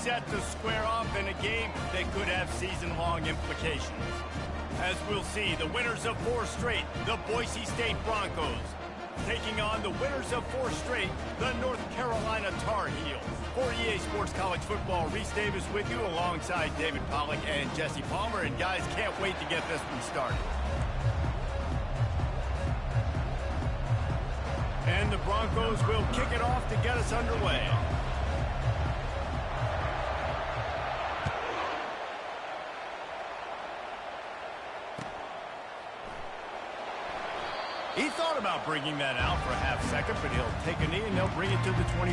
set to square off in a game that could have season-long implications. As we'll see, the winners of 4 straight, the Boise State Broncos, taking on the winners of 4 straight, the North Carolina Tar Heels. For EA Sports College Football, Reese Davis with you alongside David Pollack and Jesse Palmer. And guys, can't wait to get this one started. And the Broncos will kick it off to get us underway. He thought about bringing that out for a half second, but he'll take a knee and they'll bring it to the 25.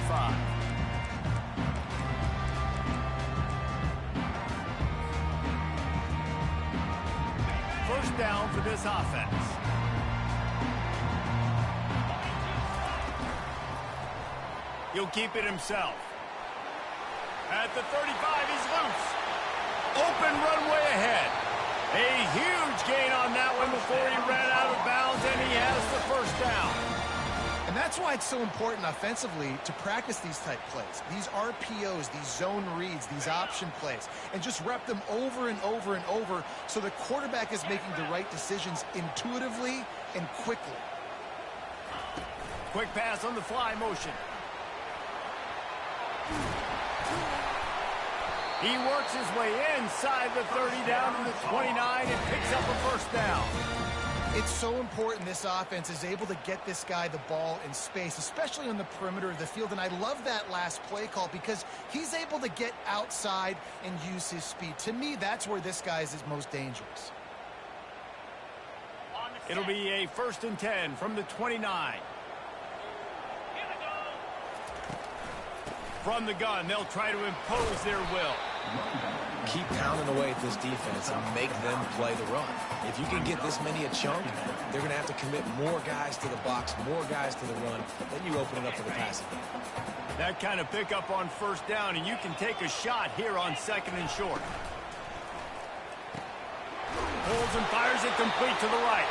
First down for this offense. He'll keep it himself. At the 35, he's loose. Open runway ahead. A huge gain on that one before he ran out of bounds, and he has the first down. And that's why it's so important offensively to practice these type plays. These RPOs, these zone reads, these option plays, and just rep them over and over and over so the quarterback is making the right decisions intuitively and quickly. Quick pass on the fly motion. He works his way inside the 30 down to the 29 and picks up a first down. It's so important this offense is able to get this guy the ball in space, especially on the perimeter of the field. And I love that last play call because he's able to get outside and use his speed. To me, that's where this guy is most dangerous. It'll be a 1st and 10 from the 29. From the gun, they'll try to impose their will. Keep pounding away at this defense and make them play the run. If you can get this many a chunk, they're going to have to commit more guys to the box, more guys to the run. Then you open it up for the passing. That kind of pickup on 1st down, and you can take a shot here on 2nd and short. Pulls and fires it complete to the right.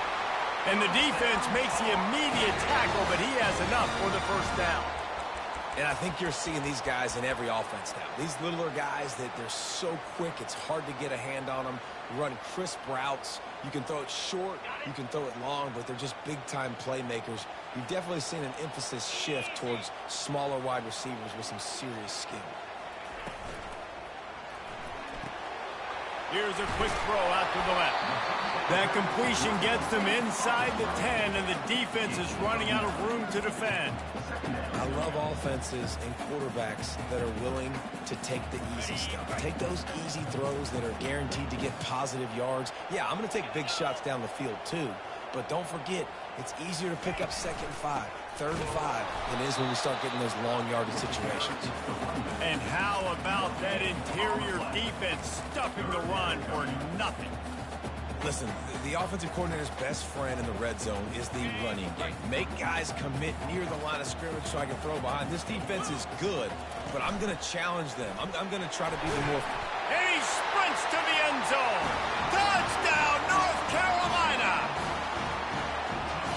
And the defense makes the immediate tackle, but he has enough for the 1st down. And I think you're seeing these guys in every offense now. These littler guys that they're so quick, it's hard to get a hand on them. Run crisp routes. You can throw it short, you can throw it long, but they're just big-time playmakers. You've definitely seen an emphasis shift towards smaller wide receivers with some serious skill. Here's a quick throw out to the left. That completion gets them inside the 10, and the defense is running out of room to defend. I love offenses and quarterbacks that are willing to take the easy stuff. Take those easy throws that are guaranteed to get positive yards. Yeah, I'm going to take big shots down the field too, but don't forget, it's easier to pick up 2nd and 5, 3rd and 5 than it is when we start getting those long yardage situations. And how about that interior defense stuffing the run for nothing? Listen, the offensive coordinator's best friend in the red zone is the running game. Make guys commit near the line of scrimmage so I can throw behind. This defense is good, but I'm going to challenge them. I'm going to try to be the more... And he sprints to the end zone. Touchdown, North Carolina!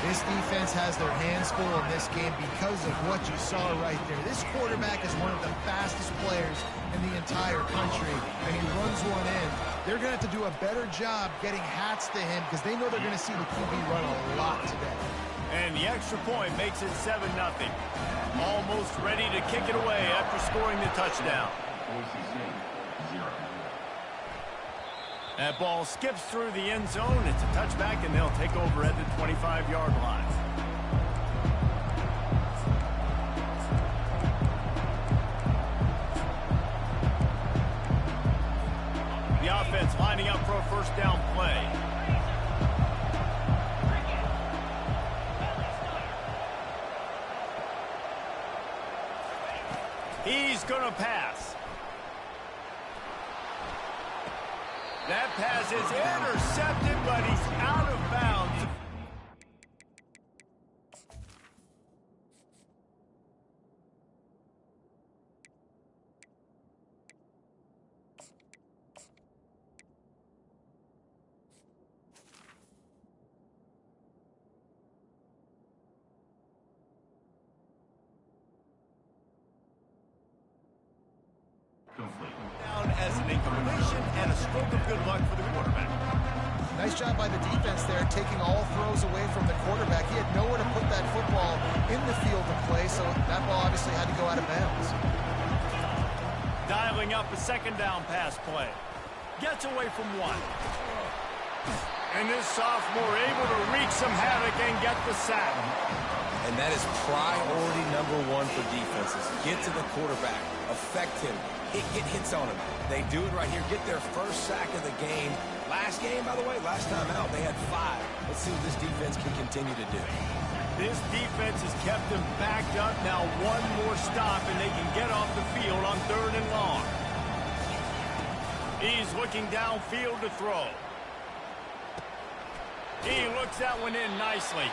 This defense has their hands full in this game because of what you saw right there. This quarterback is one of the fastest players in the entire country, and he runs one in. They're going to have to do a better job getting hats to him because they know they're going to see the QB run a lot today. And the extra point makes it 7-0. Almost ready to kick it away after scoring the touchdown. That ball skips through the end zone. It's a touchback, and they'll take over at the 25-yard line. The offense lining up for a 1st down play. He's going to pass. That pass is intercepted, but he's out of bounds. Complete. and a stroke of good luck for the quarterback. Nice job by the defense there, taking all throws away from the quarterback. He had nowhere to put that football in the field to play, so that ball obviously had to go out of bounds. Dialing up a second down pass play. Gets away from one. And this sophomore able to wreak some havoc and get the sack. And that is priority number one for defenses. Get to the quarterback. Affect him. Get hits on him. They do it right here. Get their first sack of the game. Last game, by the way, last time out, they had 5. Let's see what this defense can continue to do. This defense has kept them backed up. Now one more stop, and they can get off the field on 3rd and long. He's looking downfield to throw. He looks that one in nicely.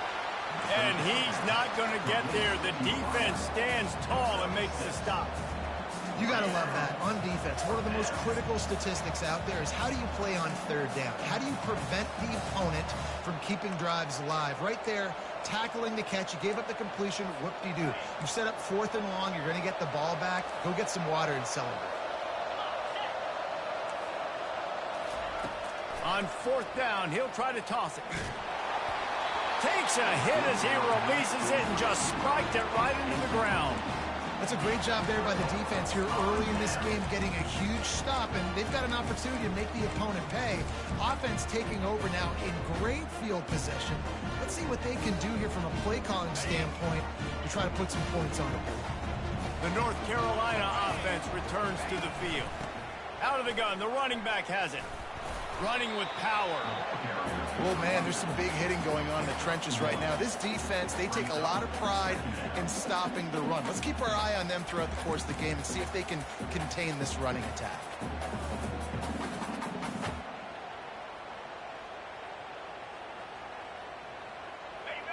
And he's not going to get there. The defense stands tall and makes the stop. You got to love that on defense. One of the most critical statistics out there is how do you play on 3rd down? How do you prevent the opponent from keeping drives alive? Right there, tackling the catch. You gave up the completion. Whoop-de-doo. You set up 4th and long. You're going to get the ball back. Go get some water and celebrate. On 4th down, he'll try to toss it. Takes a hit as he releases it and just spiked it right into the ground. That's a great job there by the defense here early in this game, getting a huge stop, and they've got an opportunity to make the opponent pay. Offense taking over now in great field possession. Let's see what they can do here from a play calling standpoint to try to put some points on the board. The North Carolina offense returns to the field. Out of the gun, the running back has it. Running with power. Oh, man, there's some big hitting going on in the trenches right now. This defense, they take a lot of pride in stopping the run. Let's keep our eye on them throughout the course of the game and see if they can contain this running attack.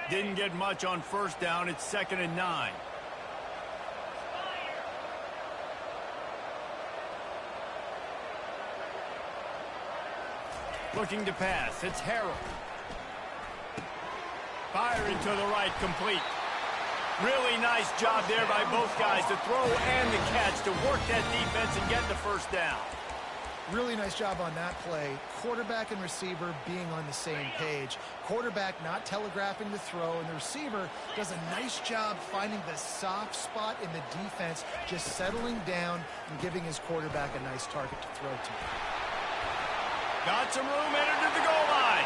Didn't get much on 1st down. It's 2nd and 9. Looking to pass. It's Harrell. Firing to the right, complete. Really nice job there by both guys to throw and the catch to work that defense and get the 1st down. Really nice job on that play. Quarterback and receiver being on the same page. Quarterback not telegraphing the throw, and the receiver does a nice job finding the soft spot in the defense, just settling down and giving his quarterback a nice target to throw to. Got some room, entered to the goal line.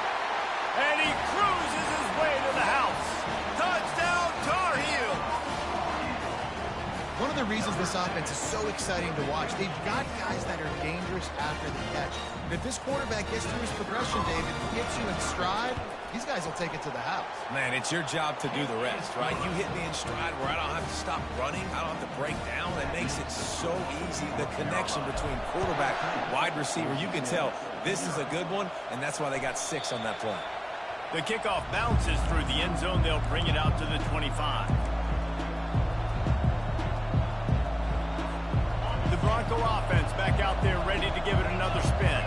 And he cruises his way to the house. Touchdown, Tar Heels. One of the reasons this offense is so exciting to watch, they've got guys that are dangerous after the catch. And if this quarterback gets through his progression, David, gets you in stride, these guys will take it to the house. Man, it's your job to do the rest, right? You hit me in stride where I don't have to stop running. I don't have to break down. It makes it so easy. The connection between quarterback, wide receiver, you can tell this is a good one, and that's why they got 6 on that play. The kickoff bounces through the end zone. They'll bring it out to the 25. The Bronco offense back out there ready to give it another spin.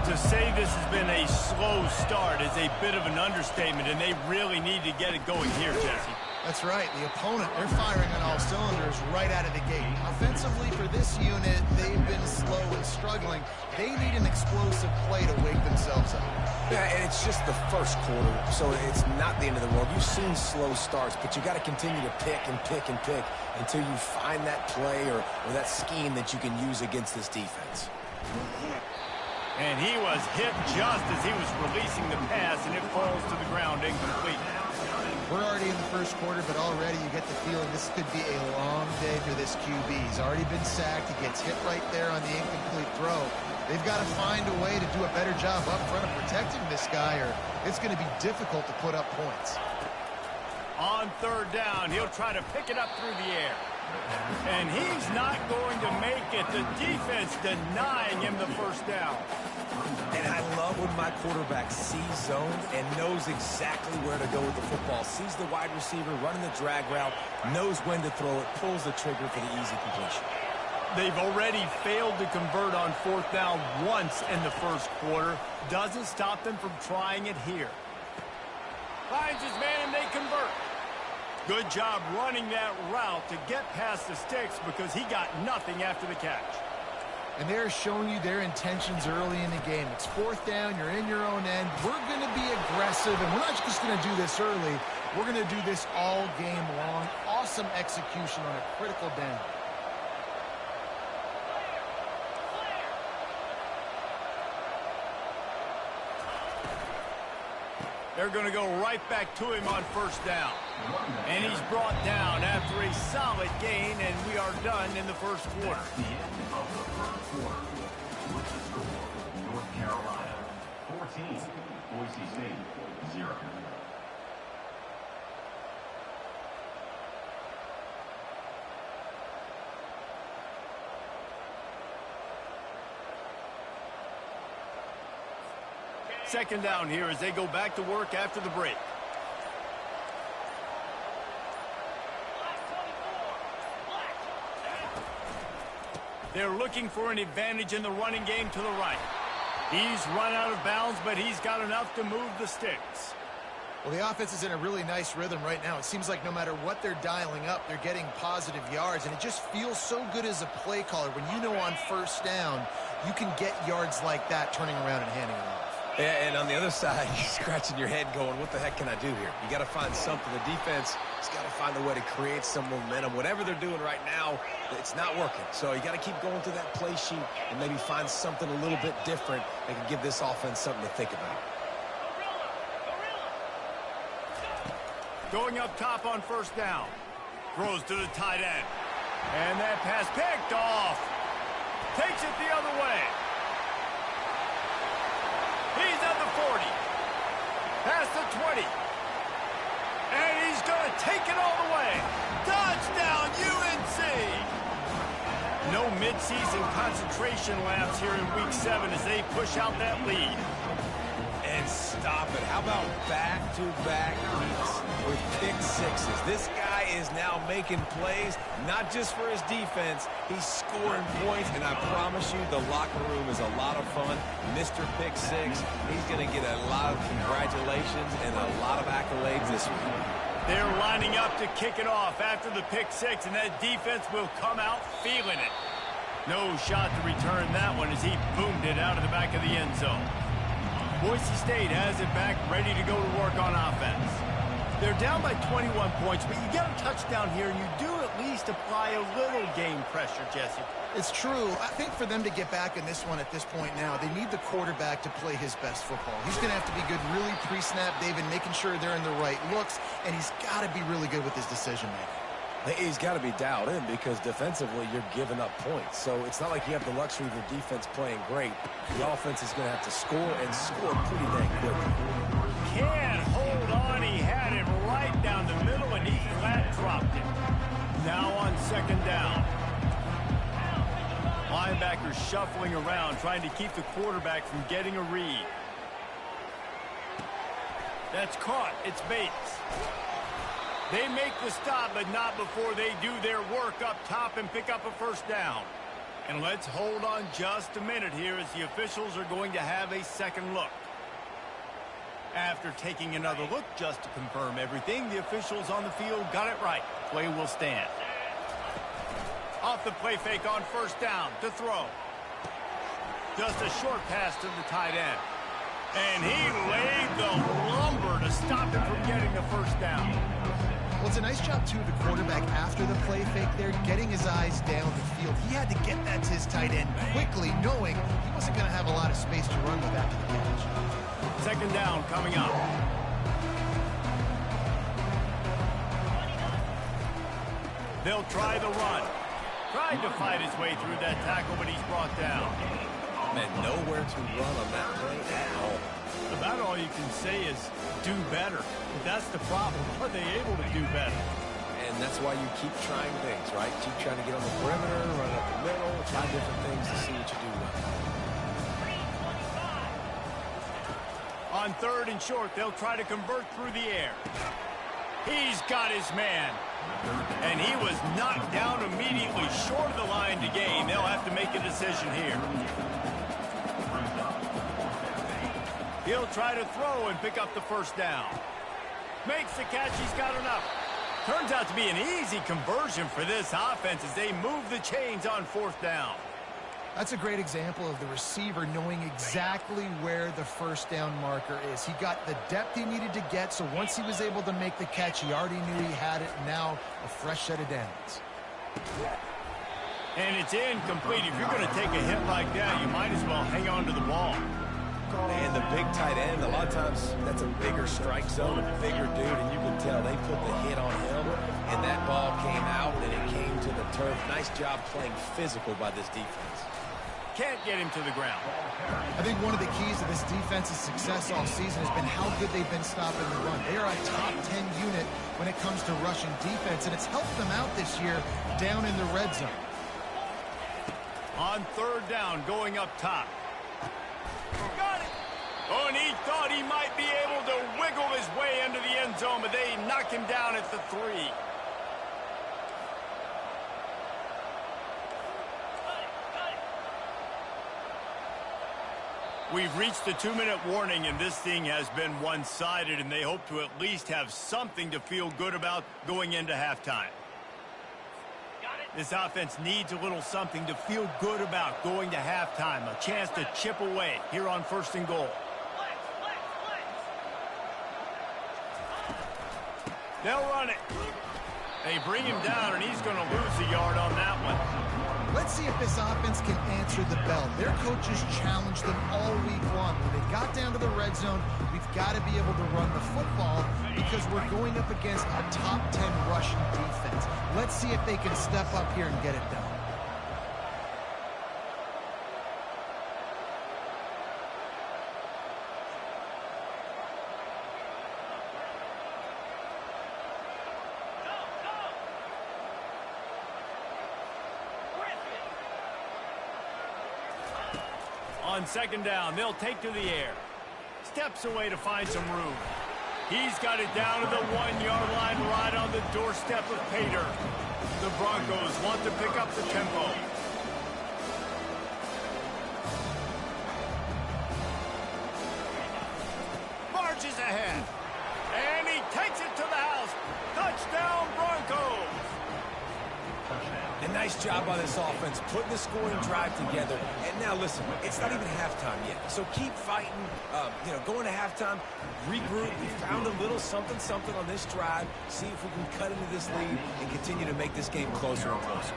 To say this has been a slow start is a bit of an understatement, and they really need to get it going here, Jesse. That's right. The opponent, they're firing on all cylinders right out of the gate. Offensively, for this unit, they've been slow and struggling. They need an explosive play to wake themselves up. Yeah, and it's just the first quarter, so it's not the end of the world. You've seen slow starts, but you got to continue to pick and pick and pick until you find that play or that scheme that you can use against this defense. And he was hit just as he was releasing the pass, and it falls to the ground incomplete. We're already in the first quarter, but already you get the feeling this could be a long day for this QB. He's already been sacked. He gets hit right there on the incomplete throw. They've got to find a way to do a better job up front of protecting this guy, or it's going to be difficult to put up points. On 3rd down, he'll try to pick it up through the air. And he's not going to make it. The defense denying him the 1st down. And I love when my quarterback sees zone and knows exactly where to go with the football. Sees the wide receiver running the drag route, knows when to throw it, pulls the trigger for the easy completion. They've already failed to convert on 4th down once in the first quarter. Doesn't stop them from trying it here. Finds his man and they convert. Good job running that route to get past the sticks because he got nothing after the catch. And they're showing you their intentions early in the game. It's fourth down. You're in your own end. We're going to be aggressive, and we're not just going to do this early. We're going to do this all game long. Awesome execution on a critical down. They're going to go right back to him on first down. And he's brought down after a solid gain, and we are done in the first quarter. The end of the first quarter. What's the score? North Carolina 14, Boise State 0. Second down here as they go back to work after the break. They're looking for an advantage in the running game to the right. He's run out of bounds, but he's got enough to move the sticks. Well, the offense is in a really nice rhythm right now. It seems like no matter what they're dialing up, they're getting positive yards, and it just feels so good as a play caller when you know on first down you can get yards like that turning around and handing it off. Yeah, and on the other side, you're scratching your head going, what the heck can I do here? You got to find something. The defense has got to find a way to create some momentum. Whatever they're doing right now, it's not working. So you got to keep going through that play sheet and maybe find something a little bit different that can give this offense something to think about. Going up top on first down. Throws to the tight end. And that pass picked off. Takes it the other way. He's at the 40. Past the 20. And he's going to take it all the way. Touchdown, UNC! No midseason concentration lapse here in Week 7 as they push out that lead. And stop it. How about back-to-back weeks with pick sixes? This guy is now making plays, not just for his defense. He's scoring points, and I promise you the locker room is a lot of fun. Mr. Pick Six, he's going to get a lot of congratulations and a lot of accolades this week. They're lining up to kick it off after the pick six, and that defense will come out feeling it. No shot to return that one as he boomed it out of the back of the end zone. Boise State has it back, ready to go to work on offense. They're down by 21 points, but you get a touchdown here, and you do at least apply a little game pressure, Jesse. It's true. I think for them to get back in this one at this point now, they need the quarterback to play his best football. He's going to have to be good really pre-snap, David, making sure they're in the right looks, and he's got to be really good with his decision-making. He's got to be dialed in because defensively you're giving up points. So it's not like you have the luxury of the defense playing great. The offense is going to have to score and score pretty dang quickly. Can't hold on. He had it right down the middle and he flat dropped it. Now on second down. Linebackers shuffling around trying to keep the quarterback from getting a read. That's caught. It's Bates. They make the stop, but not before they do their work up top and pick up a first down. And let's hold on just a minute here as the officials are going to have a second look. After taking another look just to confirm everything, the officials on the field got it right. Play will stand. Off the play fake on first down to throw. Just a short pass to the tight end. And he laid the lumber to stop him from getting the first down. Well, it's a nice job, too, of the quarterback after the play fake there, getting his eyes down the field. He had to get that to his tight end quickly, knowing he wasn't going to have a lot of space to run with after the catch. Second down coming up. They'll try the run. Tried to fight his way through that tackle, but he's brought down. Man, nowhere to run on that play at all. About all you can say is do better. But that's the problem. Are they able to do better? And that's why you keep trying things, right? Keep trying to get on the perimeter, run up the middle, try different things to see what you do well. On third and short, they'll try to convert through the air. He's got his man. And he was knocked down immediately short of the line to gain. They'll have to make a decision here. He'll try to throw and pick up the first down. Makes the catch. He's got enough. Turns out to be an easy conversion for this offense as they move the chains on fourth down. That's a great example of the receiver knowing exactly where the first down marker is. He got the depth he needed to get, so once he was able to make the catch, he already knew he had it. Now a fresh set of downs. And it's incomplete. If you're going to take a hit like that, you might as well hang on to the ball. And the big tight end, a lot of times that's a bigger strike zone, a bigger dude, and you can tell they put the hit on him, and that ball came out, and it came to the turf. Nice job playing physical by this defense. Can't get him to the ground. I think one of the keys to this defense's success all season has been how good they've been stopping the run. They are a top 10 unit when it comes to rushing defense, and it's helped them out this year down in the red zone. On third down, going up top. Got it! Oh, and he thought he might be able to wiggle his way into the end zone, but they knock him down at the 3. We've reached the 2-minute warning, and this thing has been one-sided, and they hope to at least have something to feel good about going into halftime. This offense needs a little something to feel good about going to halftime, a chance to chip away here on 1st and goal. They'll run it. They bring him down, and he's going to lose a yard on that one. Let's see if this offense can answer the bell. Their coaches challenged them all week long. When they got down to the red zone, we've got to be able to run the football because we're going up against a top 10 rushing defense. Let's see if they can step up here and get it done. On 2nd down, they'll take to the air. Steps away to find some room. He's got it down to the 1-yard line right on the doorstep of Pater. The Broncos want to pick up the tempo. Marches ahead. And he takes it to the house. Touchdown, Broncos. And nice job by this offense, putting the scoring drive together. And now, listen, it's not even halftime yet. So keep fighting, going to halftime, regroup. We found a little something on this drive. See if we can cut into this lead and continue to make this game closer and closer.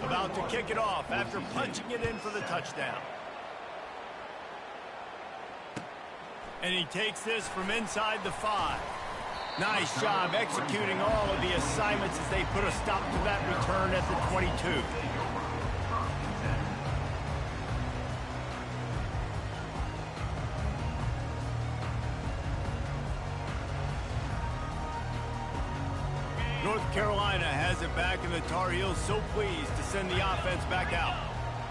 About to kick it off after punching it in for the touchdown. And he takes this from inside the 5. Nice job executing all of the assignments as they put a stop to that return at the 22. North Carolina has it back, and the Tar Heels so pleased to send the offense back out.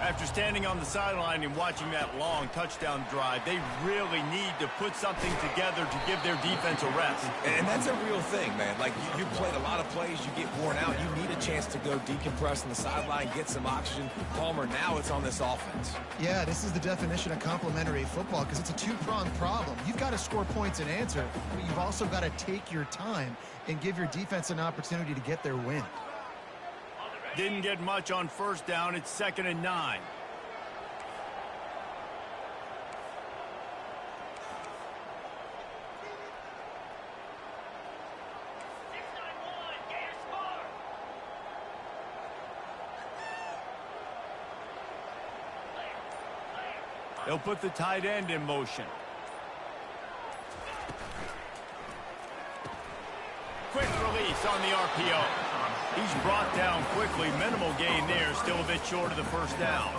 After standing on the sideline and watching that long touchdown drive, they really need to put something together to give their defense a rest. And that's a real thing, man. Like, you played a lot of plays, you get worn out, you need a chance to go decompress on the sideline, get some oxygen. Palmer, now it's on this offense. Yeah, this is the definition of complementary football because it's a two-pronged problem. You've got to score points and answer, but you've also got to take your time and give your defense an opportunity to get their win. Didn't get much on 1st down. It's 2nd and 9. They'll put the tight end in motion. Quick release on the RPO. He's brought down quickly. Minimal gain there. Still a bit short of the 1st down.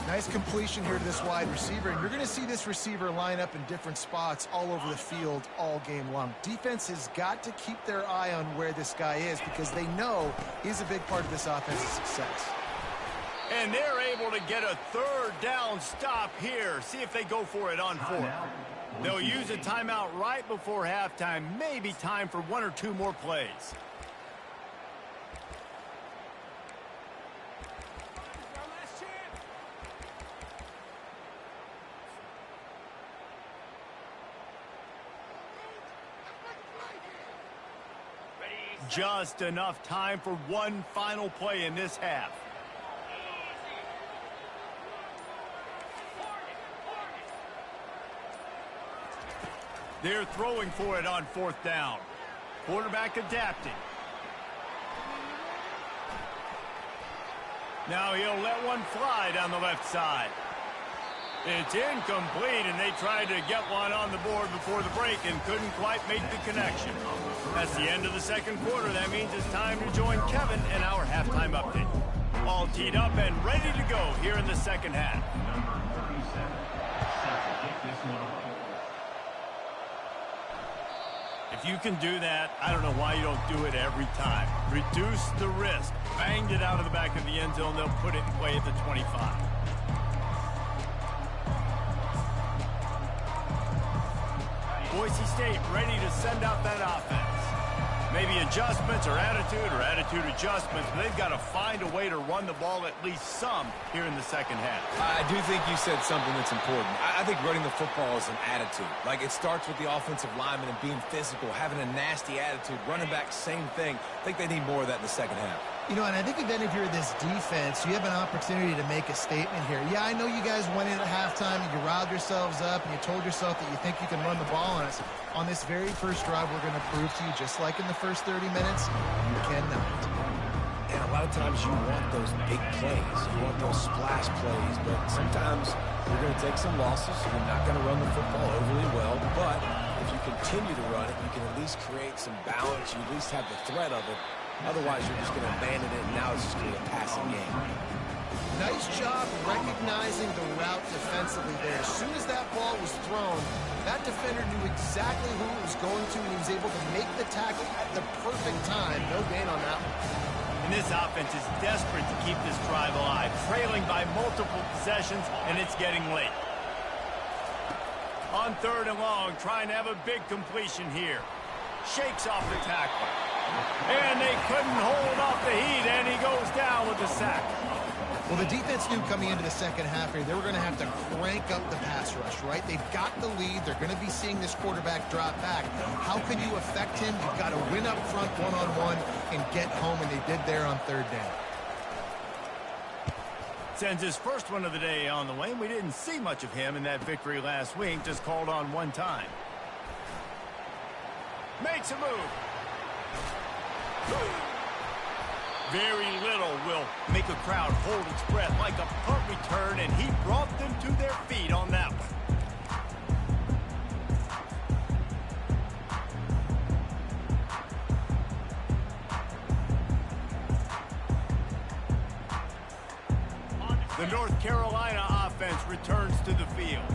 Nice completion here to this wide receiver. And you're going to see this receiver line up in different spots all over the field all game long. Defense has got to keep their eye on where this guy is because they know he's a big part of this offense's success. And they're able to get a 3rd down stop here. See if they go for it on 4th. They'll use a timeout right before halftime. Maybe time for 1 or 2 more plays. Just enough time for one final play in this half. They're throwing for it on 4th down. Quarterback adapting. Now he'll let one fly down the left side. It's incomplete, and they tried to get one on the board before the break and couldn't quite make the connection. That's the end of the second quarter. That means it's time to join Kevin in our halftime update. All teed up and ready to go here in the second half. Number 37, set to kick this one away. If you can do that, I don't know why you don't do it every time. Reduce the risk. Banged it out of the back of the end zone. They'll put it in play at the 25. Boise State ready to send out that offense. Maybe adjustments or attitude adjustments, but they've got to find a way to run the ball at least some here in the second half. I do think you said something that's important. I think running the football is an attitude. Like, it starts with the offensive lineman and being physical, having a nasty attitude. Running back, same thing. I think they need more of that in the second half. You know, and I think even if you're this defense, you have an opportunity to make a statement here. Yeah, I know you guys went in at halftime and you riled yourselves up and you told yourself that you think you can run the ball on us. On this very first drive, we're going to prove to you, just like in the first 30 minutes, you cannot. And a lot of times you want those big plays. You want those splash plays. But sometimes you're going to take some losses. You're not going to run the football overly well. But if you continue to run it, you can at least create some balance. You at least have the threat of it. Otherwise, you're just going to abandon it, and now it's just going to be a passing game. Nice job recognizing the route defensively there. As soon as that ball was thrown, that defender knew exactly who it was going to, and he was able to make the tackle at the perfect time. No gain on that one. And this offense is desperate to keep this drive alive, trailing by multiple possessions, and it's getting late. On 3rd and long, trying to have a big completion here. Shakes off the tackle. And they couldn't hold off the heat, and he goes down with the sack. Well, the defense knew coming into the second half here, they were going to have to crank up the pass rush, right? They've got the lead. They're going to be seeing this quarterback drop back. How can you affect him? You've got to win up front one-on-one and get home, and they did there on 3rd down. Sends his first one of the day on the way. We didn't see much of him in that victory last week, just called on one time. Makes a move. Very little will make a crowd hold its breath like a punt return, and he brought them to their feet on that one. The North Carolina offense returns to the field.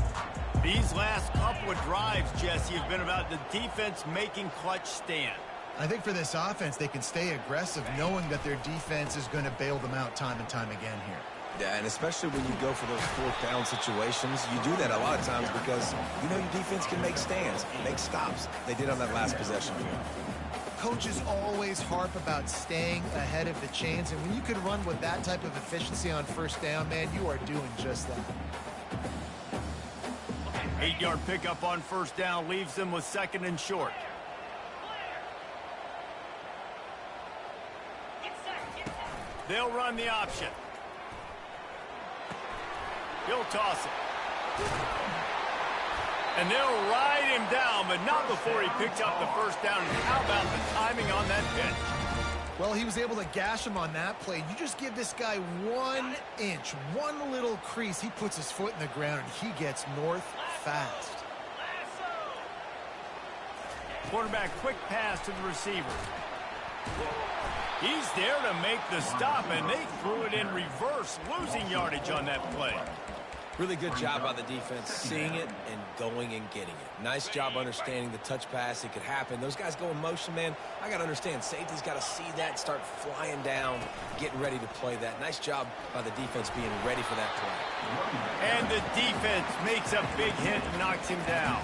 These last couple of drives, Jesse, have been about the defense making clutch stand. I think for this offense, they can stay aggressive knowing that their defense is going to bail them out time and time again here. Yeah, and especially when you go for those 4th down situations, you do that a lot of times because you know your defense can make stands, make stops. They did on that last possession here. Coaches always harp about staying ahead of the chains, and when you can run with that type of efficiency on 1st down, man, you are doing just that. 8-yard pickup on 1st down leaves them with 2nd and short. They'll run the option. He'll toss it. And they'll ride him down, but not before he picked up the 1st down. How about the timing on that pitch? Well, he was able to gash him on that play. You just give this guy 1 inch, one little crease. He puts his foot in the ground, and he gets north fast. Quarterback quick pass to the receiver. He's there to make the stop, and they threw it in reverse, losing yardage on that play. Really good job by the defense, seeing it and going and getting it. Nice job understanding the touch pass. It could happen. Those guys go in motion, man. I got to understand, safety's got to see that, start flying down, getting ready to play that. Nice job by the defense being ready for that play. And the defense makes a big hit and knocks him down.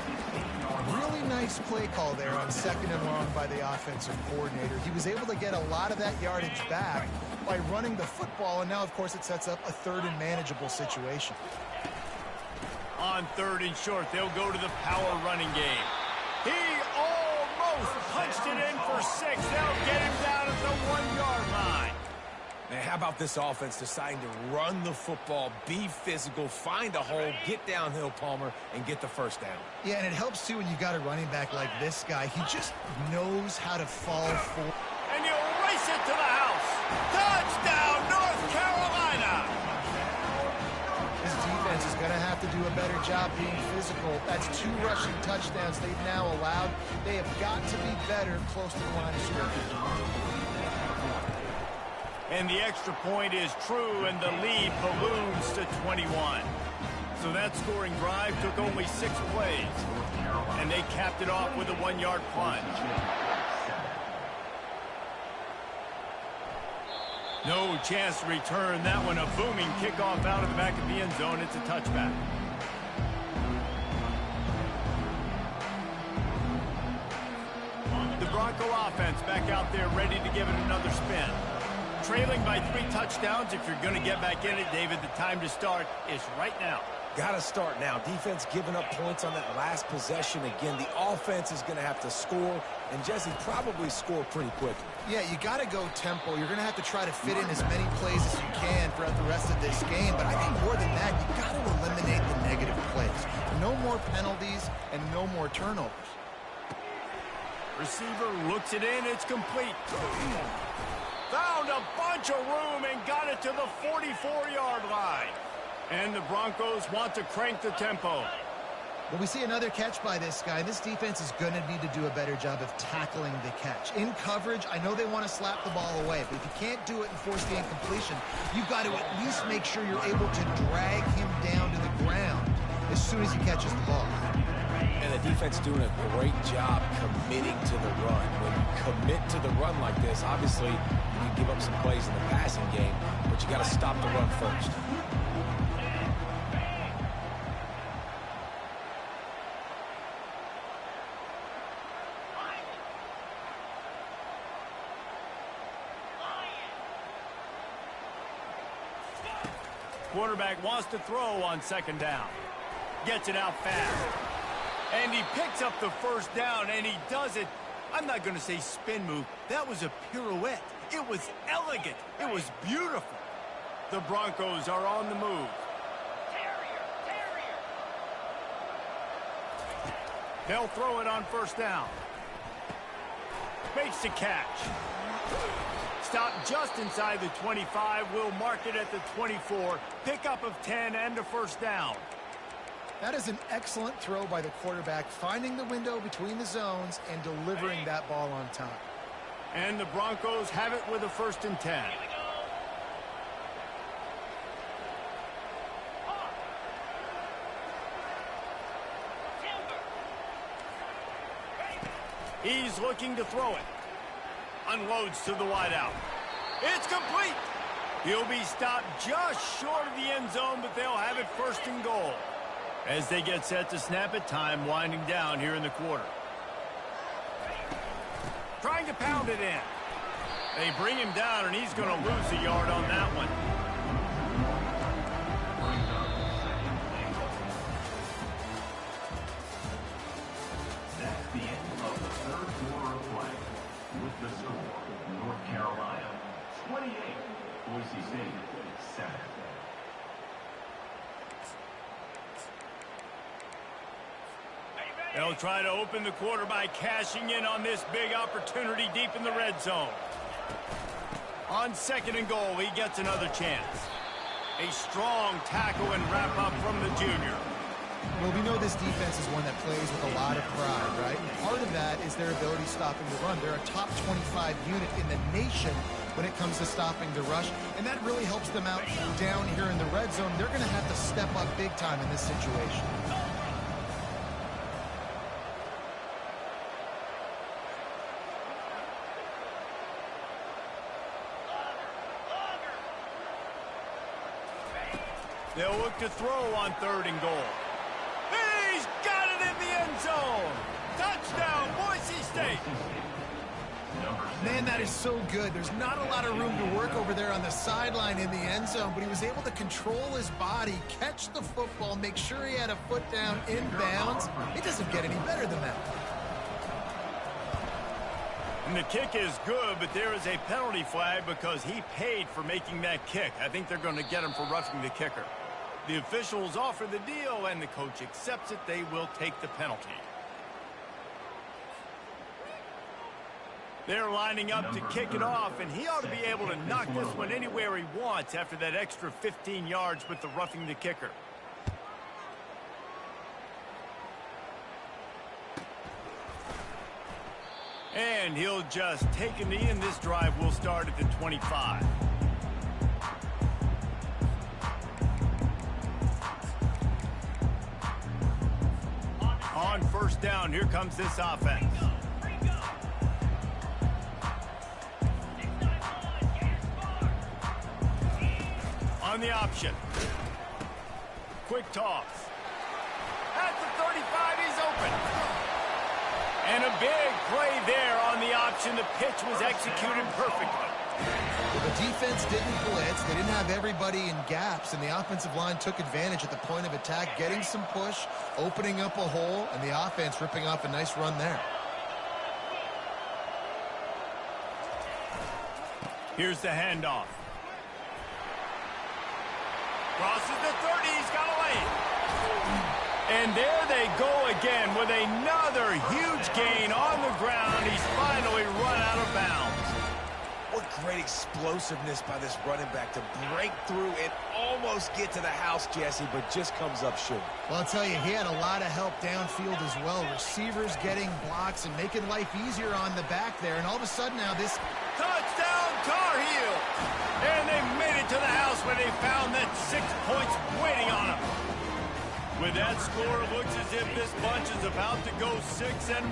Really nice play call there on 2nd and long by the offensive coordinator. He was able to get a lot of that yardage back by running the football, and now, of course, it sets up a 3rd and manageable situation. On 3rd and short, they'll go to the power running game. He almost punched it in for 6. They'll get him down at the 1-yard line. Man, how about this offense deciding to run the football, be physical, find a hole, get downhill, Palmer, and get the first down? Yeah, and it helps, too, when you got a running back like this guy. He just knows how to fall forward. And you'll race it to the house. Touchdown, North Carolina! This defense is going to have to do a better job being physical. That's 2 rushing touchdowns they've now allowed. They have got to be better close to the line of scrimmage. And the extra point is true, and the lead balloons to 21. So that scoring drive took only 6 plays, and they capped it off with a 1-yard plunge. No chance to return that one. A booming kickoff out of the back of the end zone. It's a touchback. The Bronco offense back out there ready to give it another spin. Trailing by 3 touchdowns. If you're going to get back in it, David, the time to start is right now. Got to start now. Defense giving up points on that last possession. Again, the offense is going to have to score, and Jesse probably score pretty quickly. Yeah, you got to go tempo. You're going to have to try to fit in as many plays as you can throughout the rest of this game. But I think more than that, you got to eliminate the negative plays. No more penalties and no more turnovers. Receiver looks it in. It's complete. Found a bunch of room and got it to the 44-yard line. And the Broncos want to crank the tempo. Well, we see another catch by this guy. This defense is going to need to do a better job of tackling the catch. In coverage, I know they want to slap the ball away, but if you can't do it and force the incompletion, you've got to at least make sure you're able to drag him down to the ground as soon as he catches the ball. And the defense doing a great job committing to the run. When you commit to the run like this, obviously you can give up some plays in the passing game, but you got to stop the run first. Quarterback wants to throw on 2nd down. Gets it out fast. And he picks up the 1st down, and he does it. I'm not going to say spin move. That was a pirouette. It was elegant. It was beautiful. The Broncos are on the move. They'll throw it on 1st down. Makes the catch. Stop just inside the 25. We'll mark it at the 24. Pickup of 10 and a 1st down. That is an excellent throw by the quarterback, finding the window between the zones and delivering that ball on time. And the Broncos have it with a 1st and 10. He's looking to throw it. Unloads to the wideout. It's complete. He'll be stopped just short of the end zone, but they'll have it 1st and goal. As they get set to snap it, time winding down here in the quarter. Trying to pound it in. They bring him down, and he's going to lose a yard on that one. That's the end of the 3rd quarter of play. With the score, North Carolina 28, Boise State 7. They'll try to open the quarter by cashing in on this big opportunity deep in the red zone. On 2nd and goal, he gets another chance. A strong tackle and wrap up from the junior. Well, we know this defense is one that plays with a lot of pride, right? And part of that is their ability stopping the run. They're a top 25 unit in the nation when it comes to stopping the rush, and that really helps them out down here in the red zone. They're going to have to step up big time in this situation. They'll look to throw on 3rd and goal. He's got it in the end zone. Touchdown, Boise State. Man, that is so good. There's not a lot of room to work over there on the sideline in the end zone, but he was able to control his body, catch the football, make sure he had a foot down in bounds. It doesn't get any better than that. And the kick is good, but there is a penalty flag because he paid for making that kick. I think they're going to get him for roughing the kicker. The officials offer the deal, and the coach accepts it. They will take the penalty. They're lining up to kick it off, and he ought to be able to knock this one anywhere he wants after that extra 15 yards with the roughing the kicker. And he'll just take a knee, and this drive will start at the 25. On first down, here comes this offense. On the option. Quick toss. At the 35, he's open. And a big play there on the option. The pitch was executed perfectly. Well, the defense didn't blitz. They didn't have everybody in gaps, and the offensive line took advantage at the point of attack, getting some push, opening up a hole, and the offense ripping off a nice run there. Here's the handoff. Crosses the 30. He's got a lane. And there they go again with another huge gain on the ground. He's finally run out of bounds. What great explosiveness by this running back to break through and almost get to the house, Jesse, but just comes up short. Well, I'll tell you, he had a lot of help downfield as well. Receivers getting blocks and making life easier on the back there. And all of a sudden now this... Touchdown, Tar Heel! And they made it to the house where they found that 6 points waiting on them. With that score, it looks as if this bunch is about to go 6-1.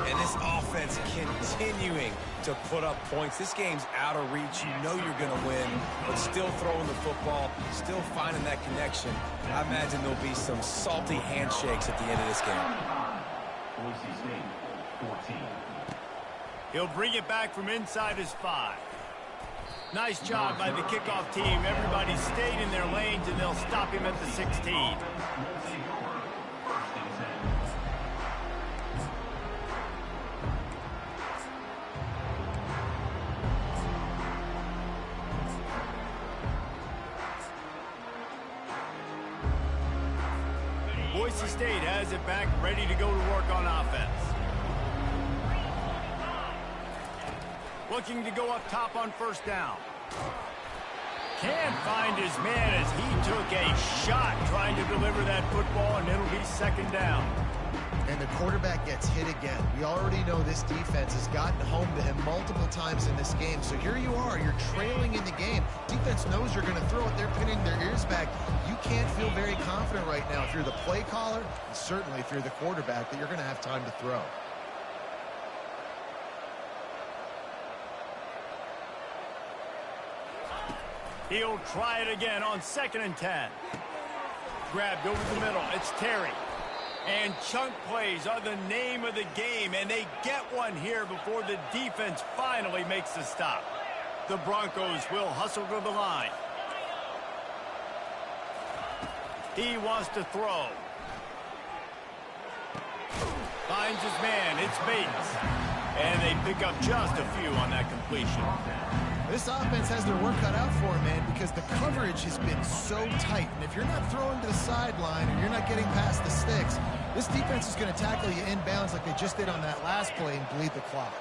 And this offense continuing to put up points. This game's out of reach. You know you're going to win, but still throwing the football, still finding that connection. I imagine there'll be some salty handshakes at the end of this game. Boise State, 14. He'll bring it back from inside his 5. Nice job by the kickoff team. Everybody stayed in their lanes, and they'll stop him at the 16. Boise State has it back, ready to go to work on offense. Looking to go up top on first down. Can't find his man as he took a shot trying to deliver that football, and it'll be second down. And the quarterback gets hit again. We already know this defense has gotten home to him multiple times in this game. So here you are, you're trailing in the game. Defense knows you're going to throw it. They're pinning their ears back. You can't feel very confident right now if you're the play caller, and certainly if you're the quarterback, that you're going to have time to throw. He'll try it again on 2nd and 10. Grabbed over the middle. It's Terry. And chunk plays are the name of the game, and they get one here before the defense finally makes the stop. The Broncos will hustle to the line. He wants to throw. Finds his man. It's Bates. And they pick up just a few on that completion. This offense has their work cut out for them, man, because the coverage has been so tight. And if you're not throwing to the sideline and you're not getting past the sticks, this defense is going to tackle you inbounds like they just did on that last play and bleed the clock.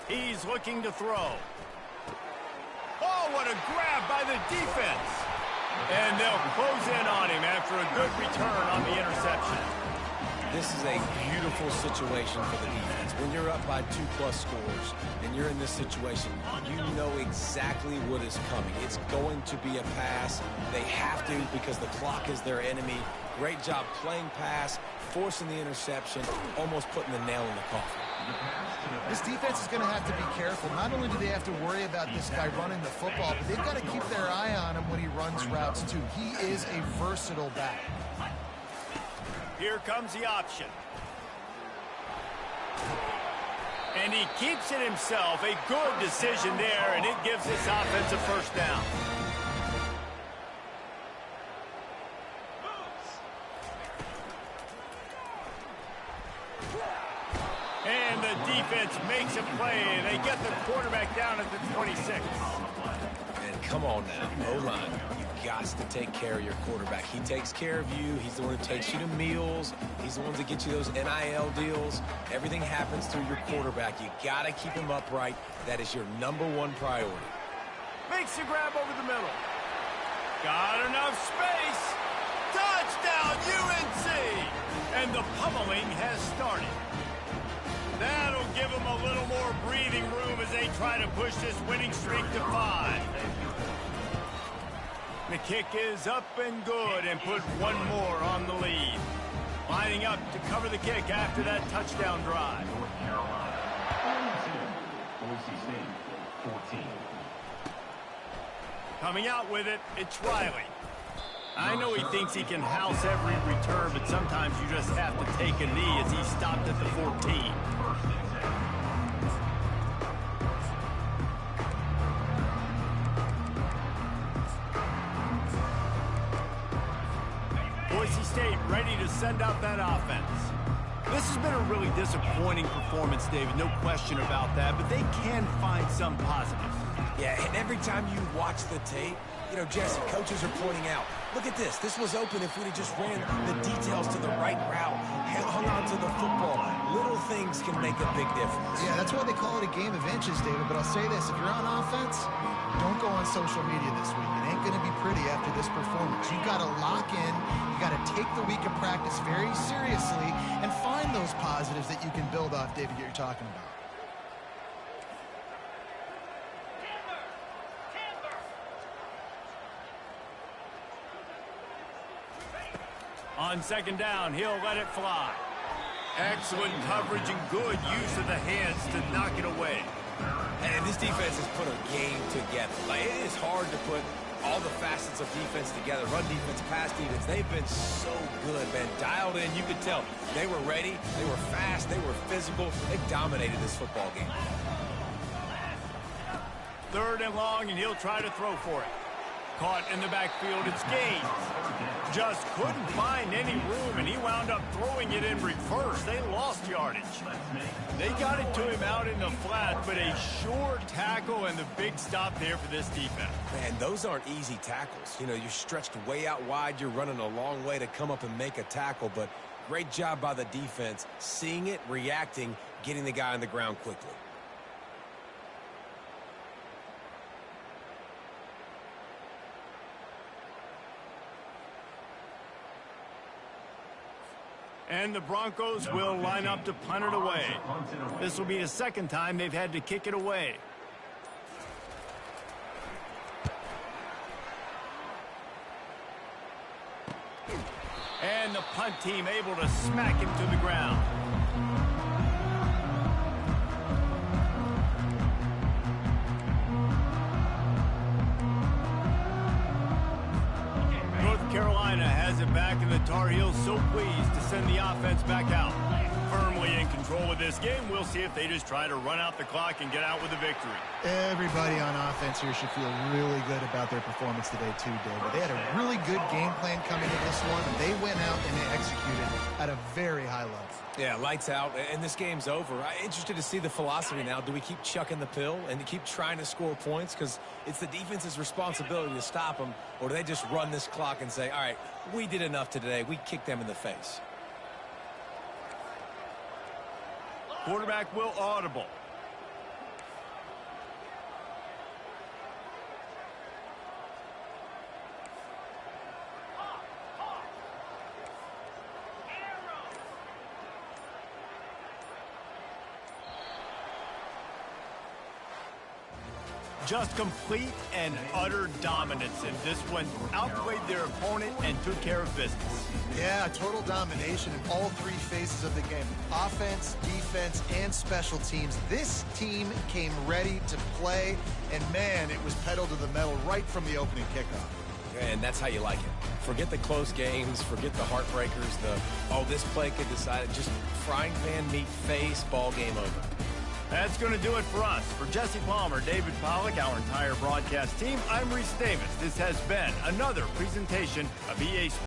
He's looking to throw. Oh, what a grab by the defense. And they'll close in on him after a good return on the interception. this is a beautiful situation for the defense. When you're up by 2+ scores and you're in this situation, you know exactly what is coming. It's going to be a pass. They have to because the clock is their enemy. Great job playing pass, forcing the interception, almost putting the nail in the coffin. This defense is going to have to be careful. Not only do they have to worry about this guy running the football, but they've got to keep their eye on him when he runs routes too. He is a versatile back. Here comes the option. And he keeps it himself. A good decision there, and it gives this offense a first down. And the defense makes a play. They get the quarterback down at the 26. And come on now, O-line. You've got to take care of your quarterback. He takes care of you. He's the one who takes you to meals. He's the one that gets you those NIL deals. Everything happens through your quarterback. You got to keep him upright. That is your #1 priority. Makes the grab over the middle. Got enough space. Touchdown, UNC! And the pummeling has started. That'll give them a little more breathing room as they try to push this winning streak to 5. The kick is up and good and put one more on the lead. Lining up to cover the kick after that touchdown drive. North Carolina, 22. Boise State, 14. Coming out with it, it's Riley. I know he thinks he can house every return, but sometimes you just have to take a knee as he stopped at the 14. Boise State ready to send out that offense. This has been a really disappointing performance, David, no question about that, but they can find some positives. Yeah, and every time you watch the tape, you know, Jesse, coaches are pointing out, look at this. This was open if we'd have just ran the details to the right route, hung on to the football. Little things can make a big difference. Yeah, that's why they call it a game of inches, David. But I'll say this, if you're on offense, don't go on social media this week. It ain't going to be pretty after this performance. You got to lock in. You got to take the week of practice very seriously and find those positives that you can build off, David, that you're talking about. On second down, he'll let it fly. Excellent coverage and good use of the hands to knock it away. And this defense has put a game together. Like, it is hard to put all the facets of defense together. Run defense, pass defense. They've been so good, man. Dialed in. You could tell they were ready. They were fast. They were physical. They dominated this football game. Third and long, and he'll try to throw for it. Caught in the backfield. It's Gaines. Just couldn't find any room, and he wound up throwing it in reverse. They lost yardage. They got it to him out in the flat, but a sure tackle and the big stop there for this defense. Man, those aren't easy tackles. You know, you're stretched way out wide. You're running a long way to come up and make a tackle, but great job by the defense. Seeing it, reacting, getting the guy on the ground quickly. And the Broncos will line up to punt it away. This will be the second time they've had to kick it away. And the punt team able to smack him to the ground. Carolina has it back, and the Tar Heels so pleased to send the offense back out. Firmly in control of this game. We'll see if they just try to run out the clock and get out with a victory. Everybody on offense here should feel really good about their performance today too, David. They had a really good game plan coming into this one, and they went out and they executed at a very high level. Yeah, lights out, and this game's over. I'm interested to see the philosophy now. Do we keep chucking the pill and keep trying to score points? Because it's the defense's responsibility to stop them, or do they just run this clock and say, all right, we did enough today. We kicked them in the face. Quarterback will audible. Just complete and utter dominance in this one. Outplayed their opponent and took care of business. Yeah, total domination in all three phases of the game. Offense, defense, and special teams. This team came ready to play, and man, it was pedal to the metal right from the opening kickoff. And that's how you like it. Forget the close games, forget the heartbreakers, this play could decide it. Just frying pan meat face, ball game over. That's going to do it for us. For Jesse Palmer, David Pollack, our entire broadcast team, I'm Reese Davis. This has been another presentation of EA Sports.